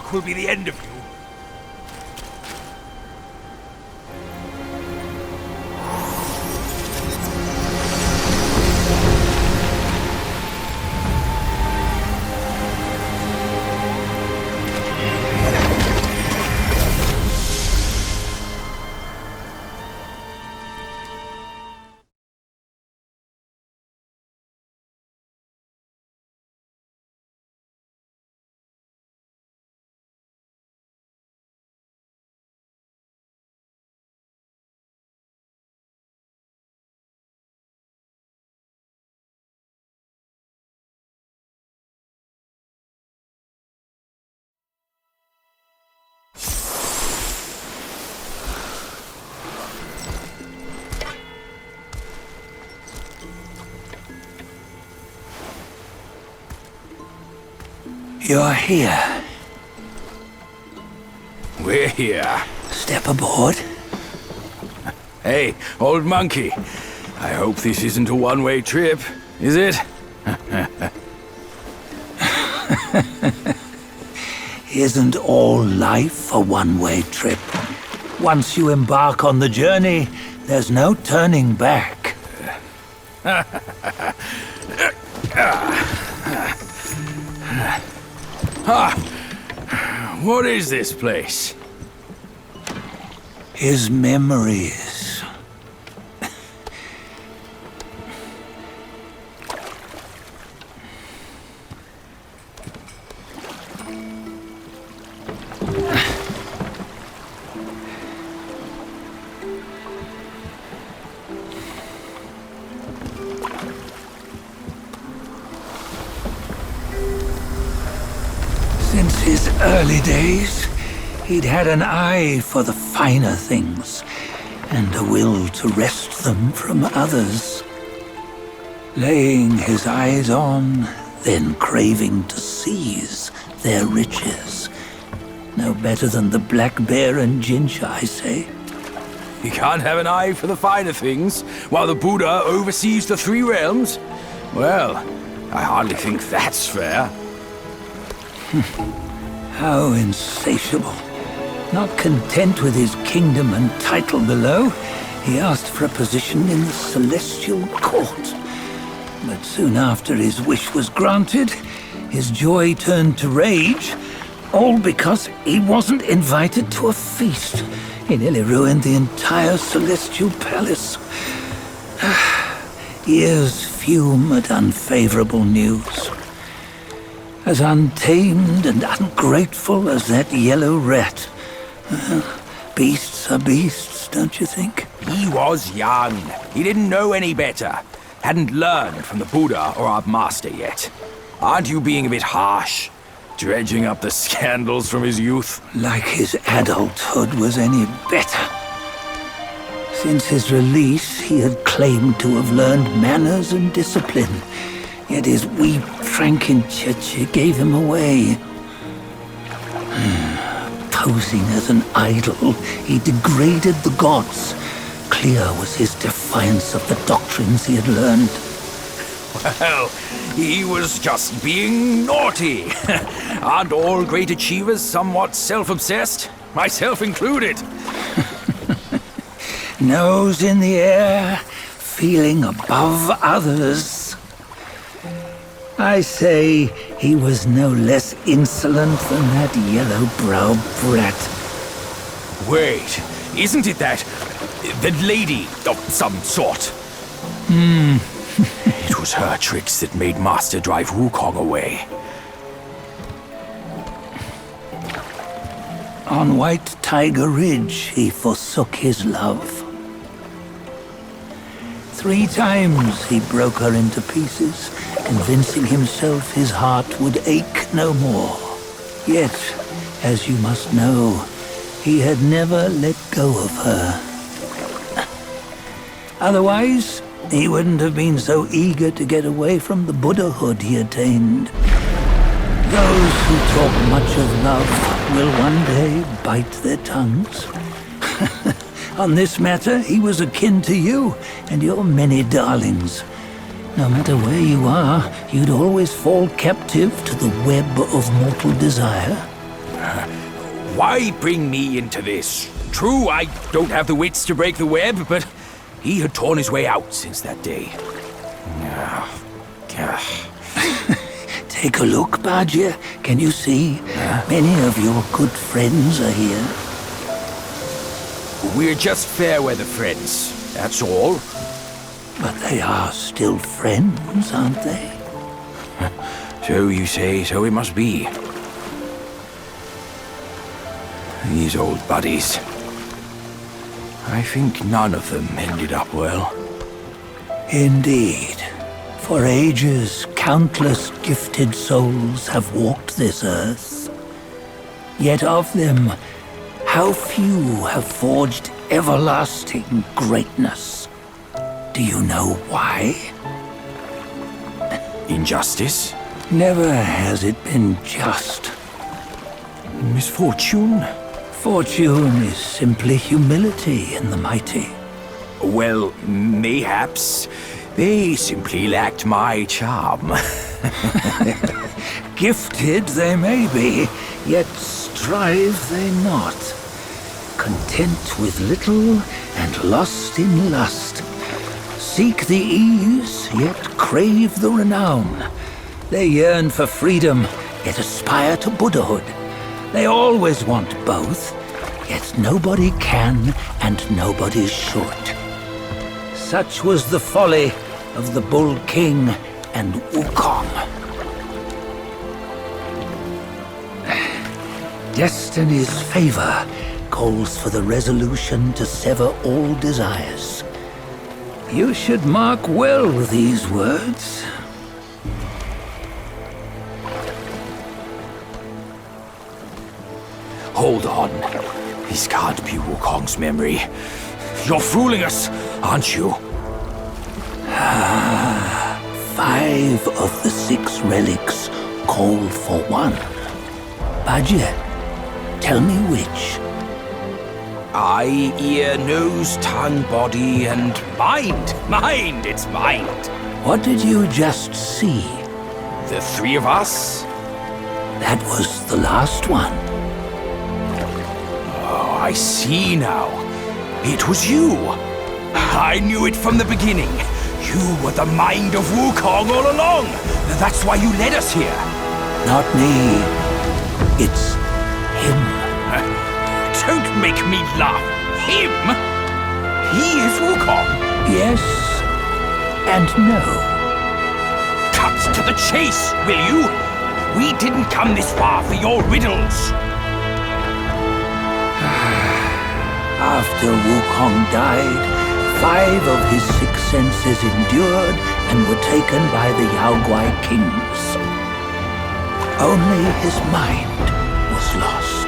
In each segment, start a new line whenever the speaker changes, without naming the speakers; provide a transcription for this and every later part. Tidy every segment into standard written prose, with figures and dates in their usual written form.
dark will be the end of you.
You're here.
We're here.
Step aboard.
Hey, old monkey. I hope this isn't a one-way trip, is it?
Isn't all life a one-way trip? Once you embark on the journey, there's no turning back.
What is this place?
His memories. Since his early days, he'd had an eye for the finer things, and a will to wrest them from others. Laying his eyes on, then craving to seize their riches. No better than the black bear and Jinja, I say.
You can't have an eye for the finer things, while the Buddha oversees the three realms? Well, I hardly think that's fair.
How insatiable. Not content with his kingdom and title below, he asked for a position in the Celestial Court. But soon after his wish was granted, his joy turned to rage, all because he wasn't invited to a feast. He nearly ruined the entire Celestial Palace. Ears fume at unfavorable news. As untamed and ungrateful as that yellow rat. Beasts are beasts, don't you think?
He was young. He didn't know any better. Hadn't learned from the Buddha or our master yet. Aren't you being a bit harsh? Dredging up the scandals from his youth?
Like his adulthood was any better. Since his release, he had claimed to have learned manners and discipline. Yet his weak Frankenchurch gave him away. Posing as an idol, he degraded the gods. Clear was his defiance of the doctrines he had learned.
Well, he was just being naughty. Aren't all great achievers somewhat self-obsessed? Myself included.
Nose in the air, feeling above others. I say he was no less insolent than that yellow-browed brat.
Wait, isn't it that lady of some sort? It was her tricks that made Master drive Wukong away.
On White Tiger Ridge, he forsook his love. 3 times he broke her into pieces, convincing himself his heart would ache no more. Yet, as you must know, he had never let go of her. Otherwise, he wouldn't have been so eager to get away from the Buddhahood he attained. Those who talk much of love will one day bite their tongues. On this matter, he was akin to you and your many darlings. No matter where you are, you'd always fall captive to the web of mortal desire.
Why bring me into this? True, I don't have the wits to break the web, but he had torn his way out since that day.
Take a look, Badger. Can you see? Many of your good friends are here.
We're just fair weather friends, that's all.
But they are still friends, aren't they?
So you say, so it must be. These old buddies. I think none of them ended up well.
Indeed. For ages, countless gifted souls have walked this earth. Yet of them, how few have forged everlasting greatness? Do you know why?
Injustice?
Never has it been just.
Misfortune?
Fortune is simply humility in the mighty.
Well, mayhaps. They simply lacked my charm.
Gifted they may be, yet strive they not. Content with little and lost in lust. Seek the ease, yet crave the renown. They yearn for freedom, yet aspire to Buddhahood. They always want both, yet nobody can and nobody should. Such was the folly of the Bull King and Wukong. Destiny's favor calls for the resolution to sever all desires. You should mark well these words.
Hold on. This can't be Wukong's memory. You're fooling us, aren't you?
5 of the 6 relics call for one. Badger, tell me which.
Eye, ear, nose, tongue, body, and mind. Mind, it's mind.
What did you just see?
The 3 of us?
That was the last one.
Oh, I see now. It was you. I knew it from the beginning. You were the mind of Wukong all along. That's why you led us here.
Not me. It's him.
Don't make me laugh. Him? He is Wukong.
Yes and no.
Cut to the chase, will you? We didn't come this far for your riddles.
After Wukong died, 5 of his 6 senses endured and were taken by the Yaoguai kings. Only his mind was lost.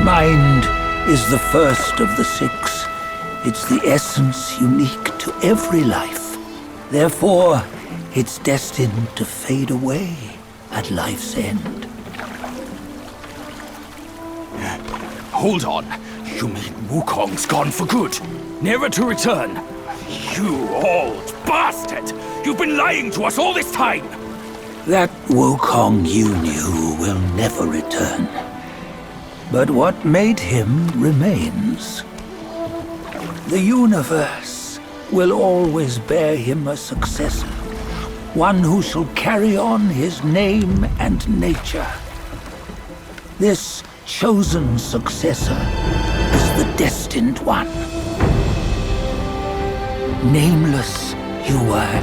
Mind is the first of the 6. It's the essence unique to every life. Therefore, it's destined to fade away at life's end.
Hold on. You mean Wukong's gone for good? Never to return? You old bastard! You've been lying to us all this time!
That Wukong you knew will never return. But what made him remains. The universe will always bear him a successor. One who shall carry on his name and nature. This chosen successor is the destined one. Nameless you were,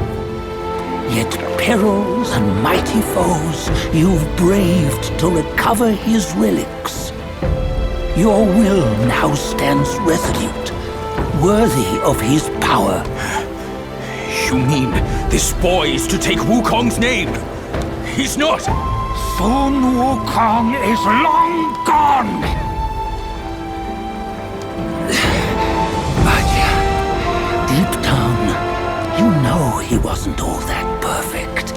yet perils and mighty foes you've braved to recover his relics. Your will now stands resolute, worthy of his power.
You mean this boy is to take Wukong's name? He's not!
Sun Wukong is long gone! Badger, deep down, you know he wasn't all that perfect.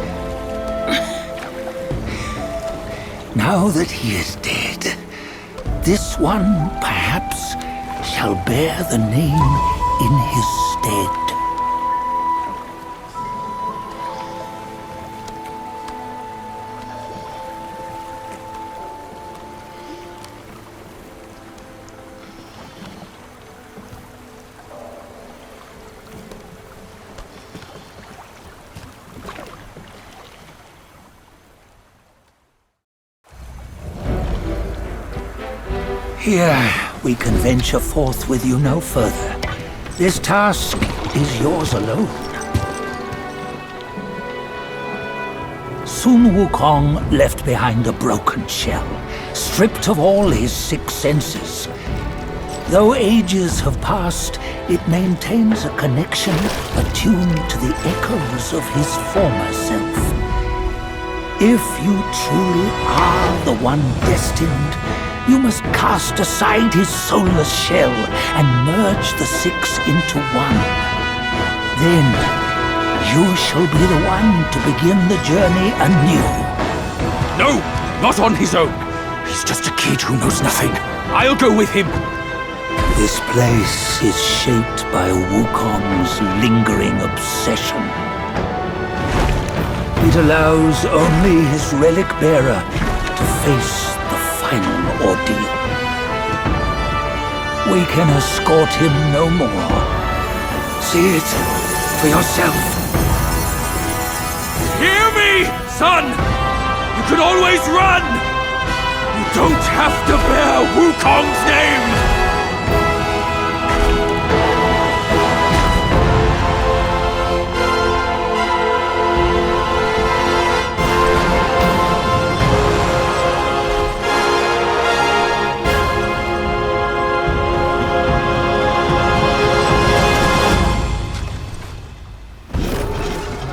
Now that he is dead, this one, perhaps, shall bear the name in his stead. Here, we can venture forth with you no further. This task is yours alone. Sun Wukong left behind a broken shell, stripped of all his 6 senses. Though ages have passed, it maintains a connection attuned to the echoes of his former self. If you truly are the one destined, you must cast aside his soulless shell and merge the 6 into one. Then, you shall be the one to begin the journey anew.
No, not on his own. He's just a kid who knows nothing. I'll go with him.
This place is shaped by Wukong's lingering obsession. It allows only his relic bearer to face the final ordeal. We can escort him no more. See it for yourself.
Hear me, son! You can always run! You don't have to bear Wukong's name!